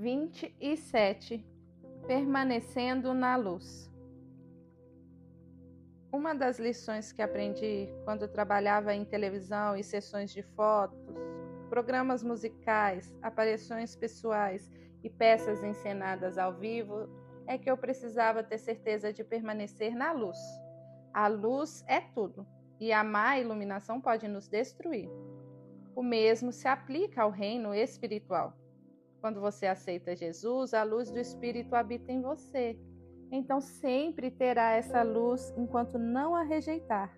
27. Permanecendo na luz. Uma das lições que aprendi quando trabalhava em televisão e sessões de fotos, programas musicais, aparições pessoais e peças encenadas ao vivo é que eu precisava ter certeza de permanecer na luz. A luz é tudo, e a má iluminação pode nos destruir. O mesmo se aplica ao reino espiritual. Quando você aceita Jesus, a luz do Espírito habita em você. Então sempre terá essa luz enquanto não a rejeitar.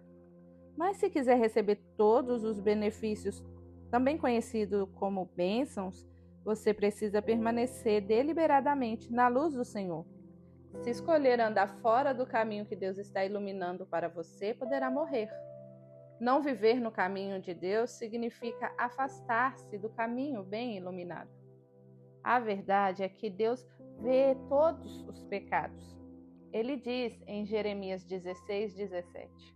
Mas se quiser receber todos os benefícios, também conhecidos como bênçãos, você precisa permanecer deliberadamente na luz do Senhor. Se escolher andar fora do caminho que Deus está iluminando para você, poderá morrer. Não viver no caminho de Deus significa afastar-se do caminho bem iluminado. A verdade é que Deus vê todos os pecados. Ele diz em Jeremias 16:17: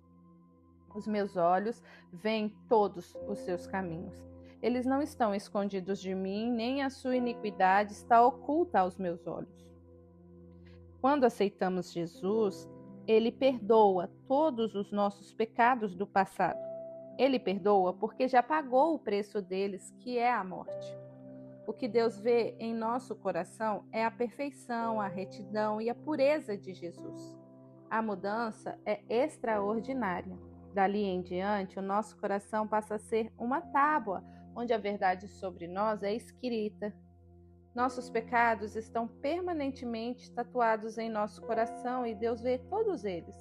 Os meus olhos veem todos os seus caminhos. Eles não estão escondidos de mim, nem a sua iniquidade está oculta aos meus olhos. Quando aceitamos Jesus, Ele perdoa todos os nossos pecados do passado. Ele perdoa porque já pagou o preço deles, que é a morte. O que Deus vê em nosso coração é a perfeição, a retidão e a pureza de Jesus. A mudança é extraordinária. Dali em diante, o nosso coração passa a ser uma tábua, onde a verdade sobre nós é escrita. Nossos pecados estão permanentemente tatuados em nosso coração e Deus vê todos eles.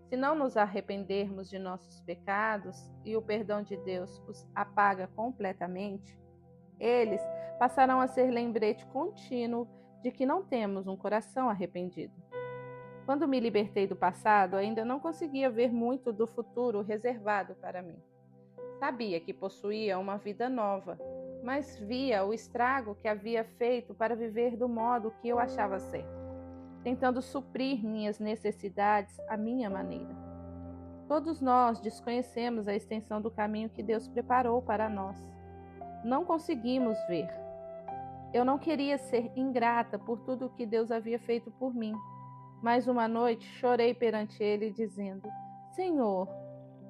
Se não nos arrependermos de nossos pecados e o perdão de Deus os apaga completamente, eles passarão a ser lembrete contínuo de que não temos um coração arrependido. Quando me libertei do passado, ainda não conseguia ver muito do futuro reservado para mim. Sabia que possuía uma vida nova, mas via o estrago que havia feito para viver do modo que eu achava certo, tentando suprir minhas necessidades à minha maneira. Todos nós desconhecemos a extensão do caminho que Deus preparou para nós. Não conseguimos ver. Eu não queria ser ingrata por tudo o que Deus havia feito por mim, mas uma noite chorei perante Ele, dizendo: Senhor,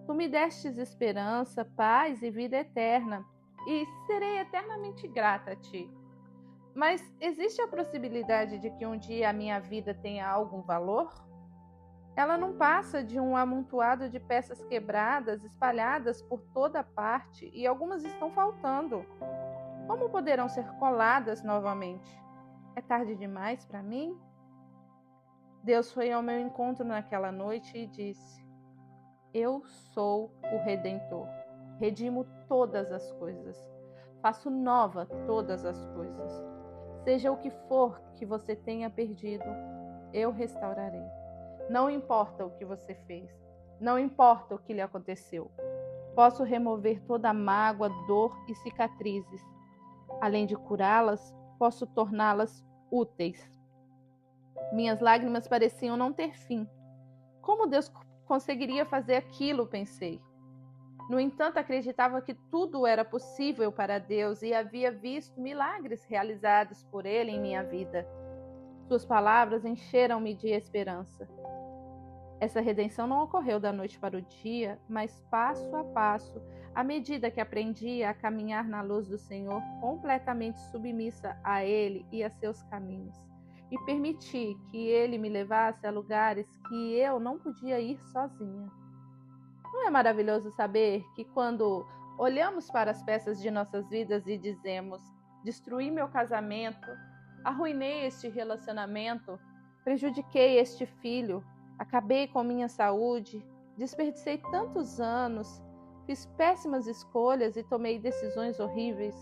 Tu me destes esperança, paz e vida eterna, e serei eternamente grata a Ti. Mas existe a possibilidade de que um dia a minha vida tenha algum valor? Ela não passa de um amontoado de peças quebradas, espalhadas por toda parte, e algumas estão faltando. Como poderão ser coladas novamente? É tarde demais para mim? Deus foi ao meu encontro naquela noite e disse: Eu sou o Redentor. Redimo todas as coisas. Faço nova todas as coisas. Seja o que for que você tenha perdido, eu restaurarei. Não importa o que você fez. Não importa o que lhe aconteceu. Posso remover toda a mágoa, dor e cicatrizes. Além de curá-las, posso torná-las úteis. Minhas lágrimas pareciam não ter fim. Como Deus conseguiria fazer aquilo, pensei. No entanto, acreditava que tudo era possível para Deus e havia visto milagres realizados por Ele em minha vida. Suas palavras encheram-me de esperança. Essa redenção não ocorreu da noite para o dia, mas passo a passo, à medida que aprendia a caminhar na luz do Senhor, completamente submissa a Ele e a seus caminhos, e permiti que Ele me levasse a lugares que eu não podia ir sozinha. Não é maravilhoso saber que quando olhamos para as peças de nossas vidas e dizemos: destruí meu casamento, arruinei este relacionamento, prejudiquei este filho, acabei com minha saúde, desperdicei tantos anos, fiz péssimas escolhas e tomei decisões horríveis.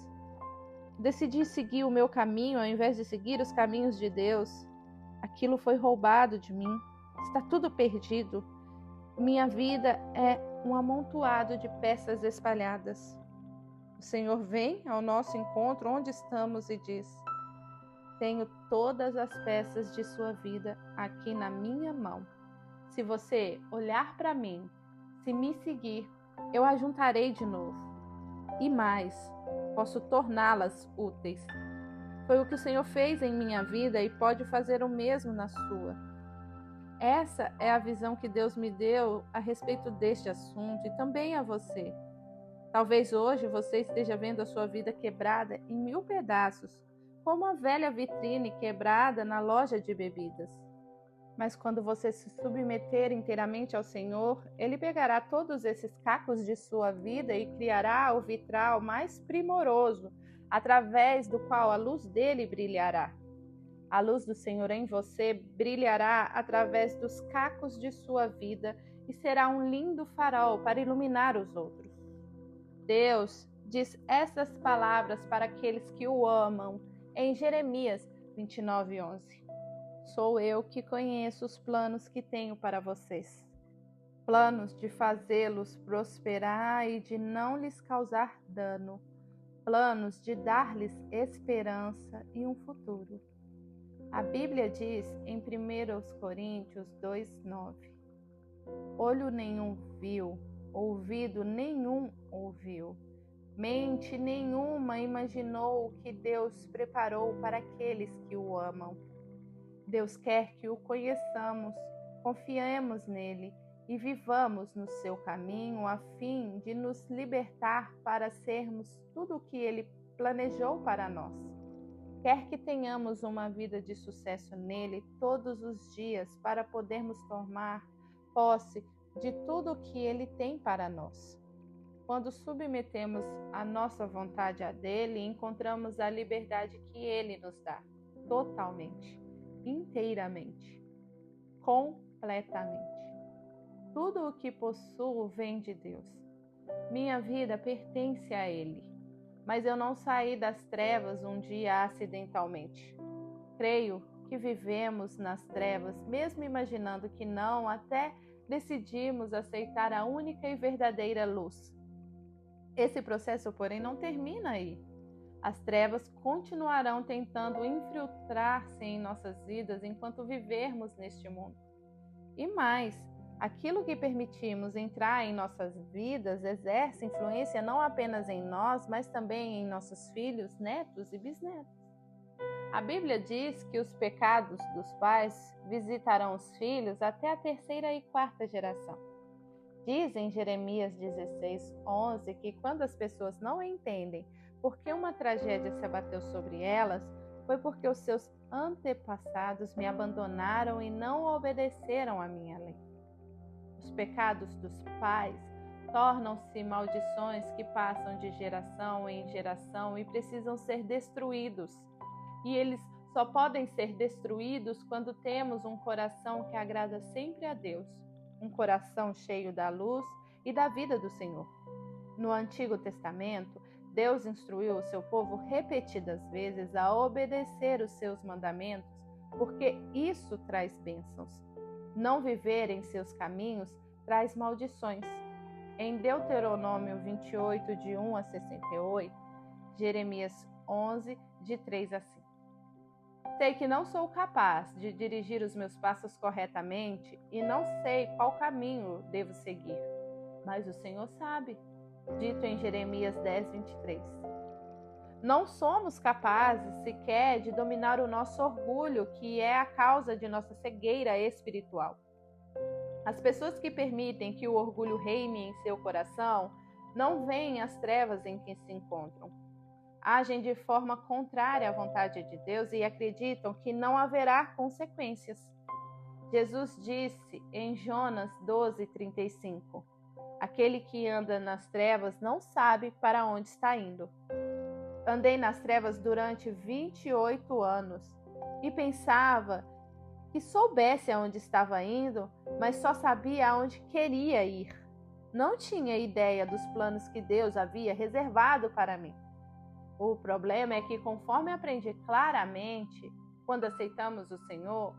Decidi seguir o meu caminho ao invés de seguir os caminhos de Deus. Aquilo foi roubado de mim. Está tudo perdido. Minha vida é um amontoado de peças espalhadas. O Senhor vem ao nosso encontro onde estamos e diz: tenho todas as peças de sua vida aqui na minha mão. Se você olhar para mim, se me seguir, eu a juntarei de novo. E mais, posso torná-las úteis. Foi o que o Senhor fez em minha vida e pode fazer o mesmo na sua. Essa é a visão que Deus me deu a respeito deste assunto e também a você. Talvez hoje você esteja vendo a sua vida quebrada em 1000 pedaços, como a velha vitrine quebrada na loja de bebidas. Mas quando você se submeter inteiramente ao Senhor, Ele pegará todos esses cacos de sua vida e criará o vitral mais primoroso, através do qual a luz dele brilhará. A luz do Senhor em você brilhará através dos cacos de sua vida e será um lindo farol para iluminar os outros. Deus diz essas palavras para aqueles que o amam em Jeremias 29:11. Sou eu que conheço os planos que tenho para vocês. Planos de fazê-los prosperar e de não lhes causar dano. Planos de dar-lhes esperança e um futuro. A Bíblia diz em 1 Coríntios 2:9: Olho nenhum viu, ouvido nenhum ouviu, mente nenhuma imaginou o que Deus preparou para aqueles que o amam. Deus quer que o conheçamos, confiemos nele e vivamos no seu caminho a fim de nos libertar para sermos tudo o que ele planejou para nós. Quer que tenhamos uma vida de sucesso nele todos os dias para podermos tomar posse de tudo o que ele tem para nós. Quando submetemos a nossa vontade a dele, encontramos a liberdade que ele nos dá, totalmente, inteiramente, completamente. Tudo o que possuo vem de Deus. Minha vida pertence a ele. Mas eu não saí das trevas um dia acidentalmente. Creio que vivemos nas trevas, mesmo imaginando que não, até decidimos aceitar a única e verdadeira luz. Esse processo, porém, não termina aí. As trevas continuarão tentando infiltrar-se em nossas vidas enquanto vivermos neste mundo. E mais, aquilo que permitimos entrar em nossas vidas exerce influência não apenas em nós, mas também em nossos filhos, netos e bisnetos. A Bíblia diz que os pecados dos pais visitarão os filhos até a 3ª e 4ª geração. Diz em Jeremias 16:11 que quando as pessoas não entendem por que uma tragédia se abateu sobre elas, foi porque os seus antepassados me abandonaram e não obedeceram à minha lei. Os pecados dos pais tornam-se maldições que passam de geração em geração e precisam ser destruídos. E eles só podem ser destruídos quando temos um coração que agrada sempre a Deus, um coração cheio da luz e da vida do Senhor. No Antigo Testamento, Deus instruiu o seu povo repetidas vezes a obedecer os seus mandamentos, porque isso traz bênçãos. Não viver em seus caminhos traz maldições. Em Deuteronômio 28, de 1 a 68, Jeremias 11, de 3 a 5. Sei que não sou capaz de dirigir os meus passos corretamente e não sei qual caminho devo seguir, mas o Senhor sabe, dito em Jeremias 10, 23. Não somos capazes sequer de dominar o nosso orgulho, que é a causa de nossa cegueira espiritual. As pessoas que permitem que o orgulho reine em seu coração não veem as trevas em que se encontram. Agem de forma contrária à vontade de Deus e acreditam que não haverá consequências. Jesus disse em Jonas 12:35: Aquele que anda nas trevas não sabe para onde está indo. Andei nas trevas durante 28 anos e pensava que soubesse aonde estava indo, mas só sabia aonde queria ir. Não tinha ideia dos planos que Deus havia reservado para mim. O problema é que, conforme aprendi claramente, quando aceitamos o Senhor,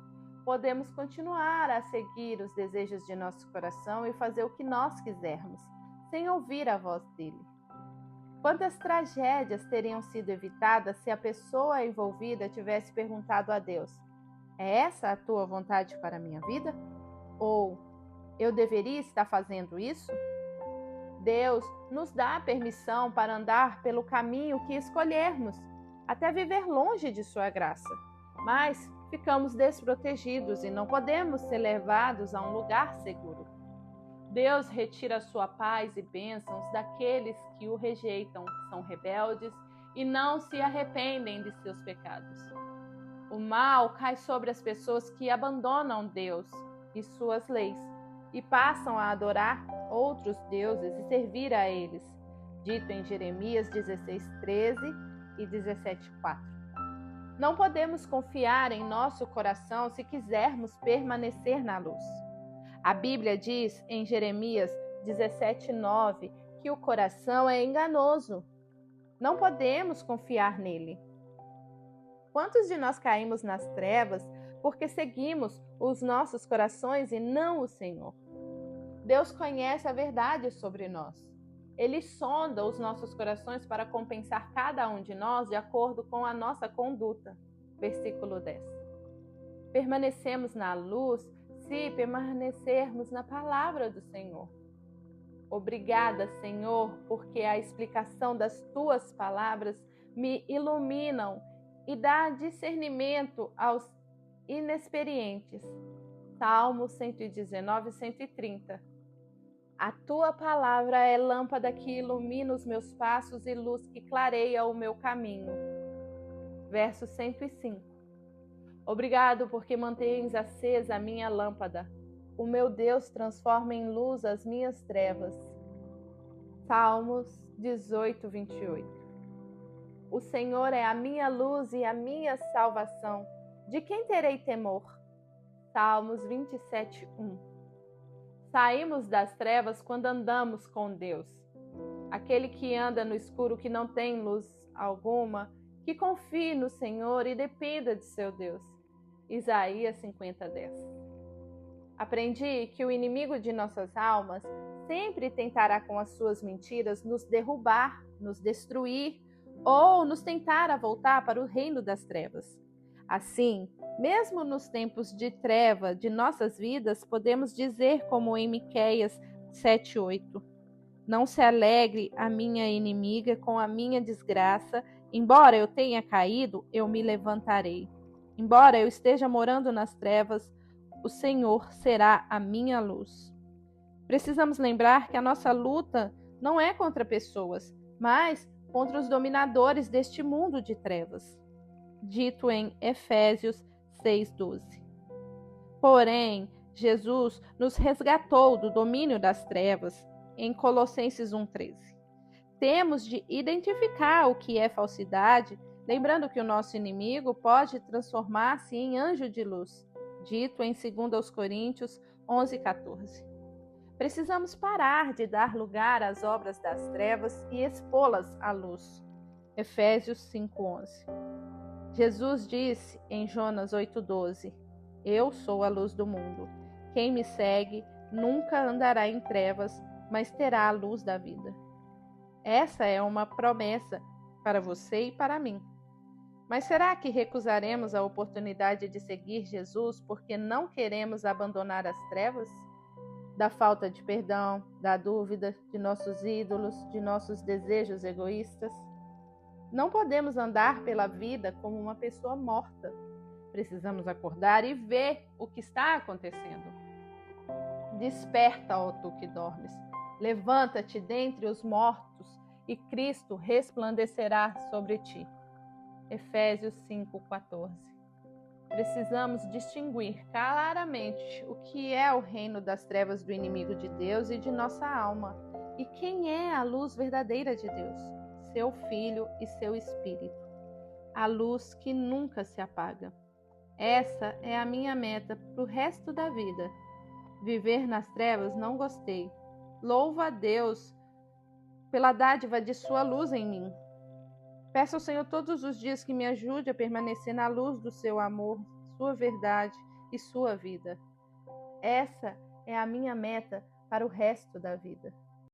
podemos continuar a seguir os desejos de nosso coração e fazer o que nós quisermos, sem ouvir a voz dele. Quantas tragédias teriam sido evitadas se a pessoa envolvida tivesse perguntado a Deus: é essa a tua vontade para a minha vida? Ou eu deveria estar fazendo isso? Deus nos dá a permissão para andar pelo caminho que escolhermos. até viver longe de sua graça. Mas ficamos desprotegidos e não podemos ser levados a um lugar seguro. Deus retira a sua paz e bênçãos daqueles que o rejeitam, são rebeldes e não se arrependem de seus pecados. O mal cai sobre as pessoas que abandonam Deus e suas leis e passam a adorar outros deuses e servir a eles, dito em Jeremias 16:13 e 17:4. Não podemos confiar em nosso coração se quisermos permanecer na luz. A Bíblia diz em Jeremias 17:9 que o coração é enganoso. Não podemos confiar nele. Quantos de nós caímos nas trevas porque seguimos os nossos corações e não o Senhor? Deus conhece a verdade sobre nós. Ele sonda os nossos corações para compensar cada um de nós de acordo com a nossa conduta. Versículo 10. Permanecemos na luz se permanecermos na palavra do Senhor. Obrigada, Senhor, porque a explicação das tuas palavras me iluminam e dá discernimento aos inexperientes. Salmos 119, 130. A tua palavra é lâmpada que ilumina os meus passos e luz que clareia o meu caminho. Verso 105. Obrigado porque mantens acesa a minha lâmpada. O meu Deus transforma em luz as minhas trevas. Salmos 18, 28. O Senhor é a minha luz e a minha salvação. De quem terei temor? Salmos 27, 1. Saímos das trevas quando andamos com Deus. Aquele que anda no escuro, que não tem luz alguma, que confie no Senhor e dependa de seu Deus. Isaías 50:10. Aprendi que o inimigo de nossas almas sempre tentará com as suas mentiras nos derrubar, nos destruir ou nos tentar a voltar para o reino das trevas. Assim, mesmo nos tempos de treva de nossas vidas, podemos dizer como em Miqueias 7:8: Não se alegre a minha inimiga com a minha desgraça, embora eu tenha caído, eu me levantarei. Embora eu esteja morando nas trevas, o Senhor será a minha luz. Precisamos lembrar que a nossa luta não é contra pessoas, mas contra os dominadores deste mundo de trevas, dito em Efésios 6:12. Porém, Jesus nos resgatou do domínio das trevas em Colossenses 1:13. Temos de identificar o que é falsidade, lembrando que o nosso inimigo pode transformar-se em anjo de luz, dito em 2 Coríntios 11:14. Precisamos parar de dar lugar às obras das trevas e expô-las à luz. Efésios 5:11. Jesus disse em Jonas 8:12: Eu sou a luz do mundo. Quem me segue nunca andará em trevas, mas terá a luz da vida. Essa é uma promessa para você e para mim. Mas será que recusaremos a oportunidade de seguir Jesus porque não queremos abandonar as trevas? Da falta de perdão, da dúvida, de nossos ídolos, de nossos desejos egoístas? Não podemos andar pela vida como uma pessoa morta. Precisamos acordar e ver o que está acontecendo. Desperta, ó tu que dormes. Levanta-te dentre os mortos e Cristo resplandecerá sobre ti. Efésios 5:14. Precisamos distinguir claramente o que é o reino das trevas do inimigo de Deus e de nossa alma, e quem é a luz verdadeira de Deus, seu Filho e seu Espírito, a luz que nunca se apaga. Essa é a minha meta para o resto da vida. Viver nas trevas não gostei. Louvo a Deus pela dádiva de sua luz em mim. Peço ao Senhor todos os dias que me ajude a permanecer na luz do seu amor, sua verdade e sua vida. Essa é a minha meta para o resto da vida.